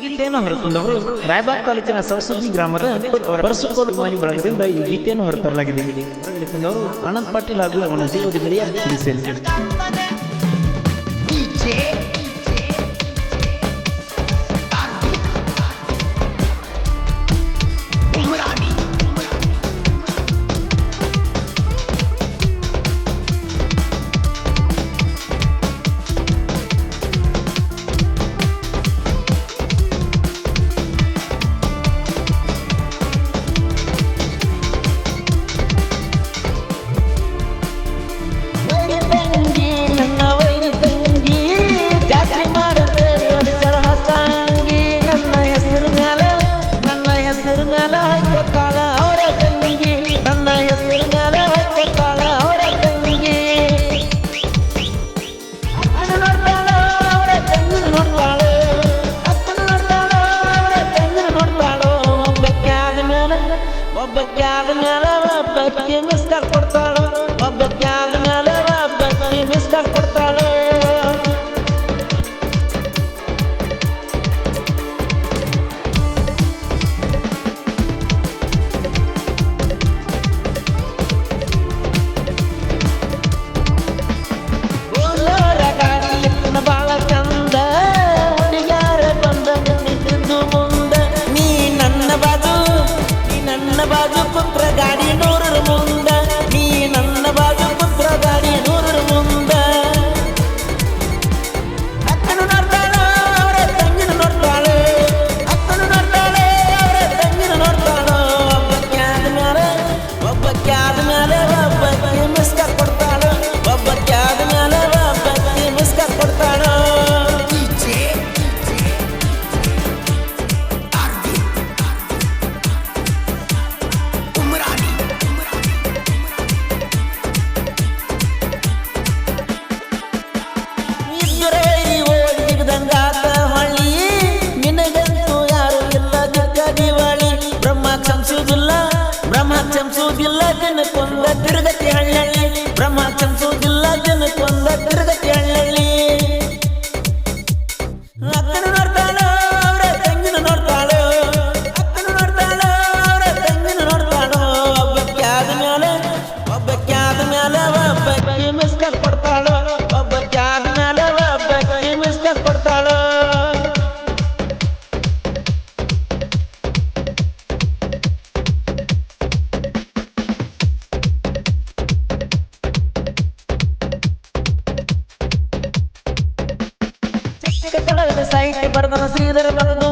ಗೀತೆಯನ್ನು ಹೊರತಂದವರು ರಾಯಬಾಗ್ ತಾಲೂಕಿನ ಸರಸ್ವತಿ ಗ್ರಾಮದ ಪರಸುಕೋಲು ಮಾನಿ ಬಳಗದಿಂದ ಈ ಗೀತೆಯನ್ನು ಹೊರತರಲಾಗಿದೆ. ಅವರು ಆನಂದ್ ಪಾಟೀಲ್ ಹಾಗೂ ಅವನ ಜೀವದಿಗರಿಯ ಮಿಸ್ಟರ್ ಕೊಡ್ತಾಳು ಒಬ್ಬಕ್ಕೆ ಆದ್ಮೇಲೆ ಒಬ್ಬಕ್ಕೆ ಮಿಸ್ಟರ್ ಕೊಡ್ತಾಳು. ಬಾಳ ಚಂದ ಹುಡುಗಾರ ಬಂದ ನಿಂತಿದ್ದು ಮುಂದ ನೀ ನನ್ನ ಬಾಜು ಪುತ್ರ ಗಾಡಿ ನೂರರ ಮುಂದ ನೀ ನನ್ನ ಬಾಜು ಪುತ್ರ ಗಾಡಿ ನೂರರ ಮುಂದ ಅಕ್ಕನು ನೋಡ್ತಾಳು ಅವರ ತಂಗಿನ ನೋಡ್ತಾಳು ಅಕ್ಕನು ನೋಡ್ತಾಳೆ ಅವರ ತಂಗಿನ ನೋಡ್ತಾಳು. ಒಬ್ಬಕ್ಕೆ ಆದ್ಮೇಲೆ ಒಬ್ಬಕ್ಕೆ ಮಿಸ್ಟರ್ ಕೊಡ್ತಾಳು ಒಬ್ಬಕ್ಕೆ ಆದ್ಮೇಲೆ ಒಬ್ಬಕ್ಕೆ ಮಿಸ್ಟರ್ ಕೊಡ್ತಾಳು. ಚಮಸುವುದಿಲ್ಲ ಜನಕ್ಕೊಂದ ತಿರುಗತಿ ಹಳ್ಳಿ ಬ್ರಹ್ಮ ಚಮಸುವುದಿಲ್ಲ ಜನಕ್ಕೊಂದ ತಿರುಗತಿ ಹಳ್ಳಿ. ಅಕ್ಕನು ನೋಡ್ತಾಳು ಅವರ ತಂಗಿನ ನೋಡ್ತಾಳು ಅಕ್ಕನು ನೋಡ್ತಾಳು ಅವರ ತಂಗಿನ ನೋಡ್ತಾಳು. ಒಬ್ಬಕ್ಕೆ ಆದ್ಮೇಲೆ ಒಬ್ಬಕ್ಕೆ ಮಿಸ್ಟರ್ ಕೊಡ್ತಾಳು ಒಬ್ಬಕ್ಕೆ ಆದ್ಮೇಲೆ ಒಬ್ಬಕ್ಕೆ ಮಿಸ್ಟರ್ ಕೊಡ್ತಾಳು. ಸಾಹಿತ್ಯ ಬರೆದನು ಶ್ರೀಧರ ಬರೆದು